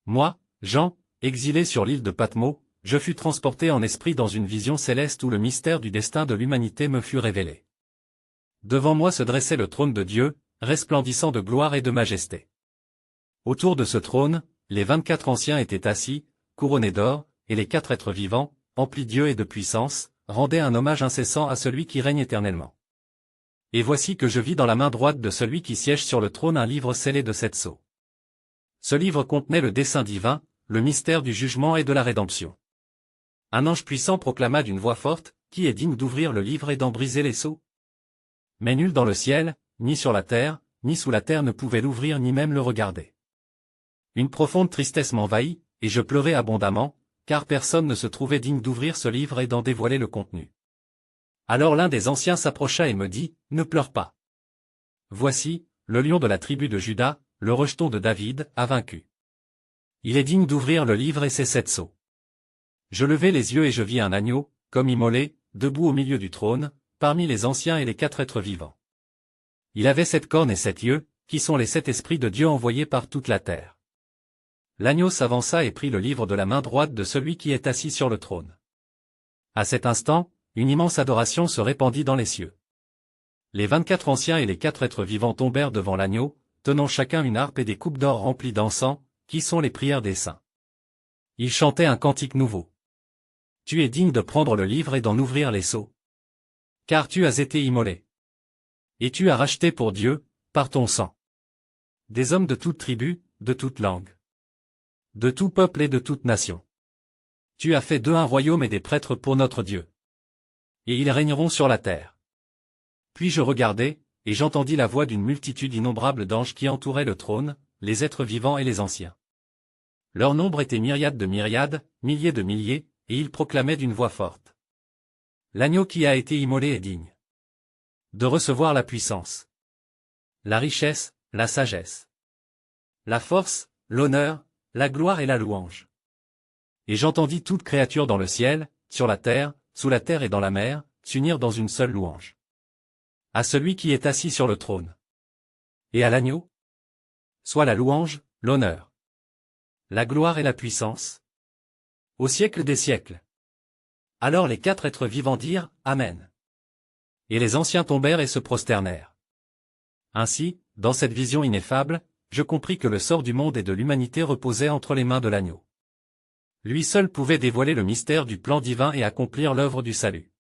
Moi, Jean, exilé sur l'île de Patmos, je fus transporté en esprit dans une vision céleste où le mystère du destin de l'humanité me fut révélé. Devant moi se dressait le trône de Dieu, resplendissant de gloire et de majesté. Autour de ce trône, les 24 anciens étaient assis, couronnés d'or, et les 4 êtres vivants, emplis d'yeux et de puissance, rendaient un hommage incessant à celui qui règne éternellement. Et voici que je vis dans la main droite de celui qui siège sur le trône un livre scellé de 7 sceaux. Ce livre contenait le dessein divin, le mystère du jugement et de la rédemption. Un ange puissant proclama d'une voix forte, « Qui est digne d'ouvrir le livre et d'en briser les sceaux ?» Mais nul dans le ciel, ni sur la terre, ni sous la terre ne pouvait l'ouvrir ni même le regarder. Une profonde tristesse m'envahit, et je pleurai abondamment, car personne ne se trouvait digne d'ouvrir ce livre et d'en dévoiler le contenu. Alors l'un des anciens s'approcha et me dit, « Ne pleure pas. Voici, le lion de la tribu de Juda, le rejeton de David, a vaincu. Il est digne d'ouvrir le livre et ses 7 sceaux. » Je levai les yeux et je vis un agneau, comme immolé, debout au milieu du trône, parmi les anciens et les 4 êtres vivants. Il avait 7 cornes et 7 yeux, qui sont les 7 esprits de Dieu envoyés par toute la terre. L'agneau s'avança et prit le livre de la main droite de celui qui est assis sur le trône. À cet instant, une immense adoration se répandit dans les cieux. Les 24 anciens et les 4 êtres vivants tombèrent devant l'agneau, tenant chacun une harpe et des coupes d'or remplies d'encens, qui sont les prières des saints. Ils chantaient un cantique nouveau. Tu es digne de prendre le livre et d'en ouvrir les sceaux. Car tu as été immolé. Et tu as racheté pour Dieu, par ton sang, des hommes de toute tribu, de toute langue, de tout peuple et de toute nation. Tu as fait d'eux un royaume et des prêtres pour notre Dieu. Et ils régneront sur la terre. Puis je regardai, et j'entendis la voix d'une multitude innombrable d'anges qui entouraient le trône, les êtres vivants et les anciens. Leur nombre était myriades de myriades, milliers de milliers, et ils proclamaient d'une voix forte. L'agneau qui a été immolé est digne de recevoir la puissance, la richesse, la sagesse, la force, l'honneur, la gloire et la louange. Et j'entendis toute créature dans le ciel, sur la terre, sous la terre et dans la mer, s'unir dans une seule louange. À celui qui est assis sur le trône. Et à l'agneau, soit la louange, l'honneur, la gloire et la puissance, au siècle des siècles. Alors les 4 êtres vivants dirent, Amen. Et les anciens tombèrent et se prosternèrent. Ainsi, dans cette vision ineffable, je compris que le sort du monde et de l'humanité reposait entre les mains de l'agneau. Lui seul pouvait dévoiler le mystère du plan divin et accomplir l'œuvre du salut.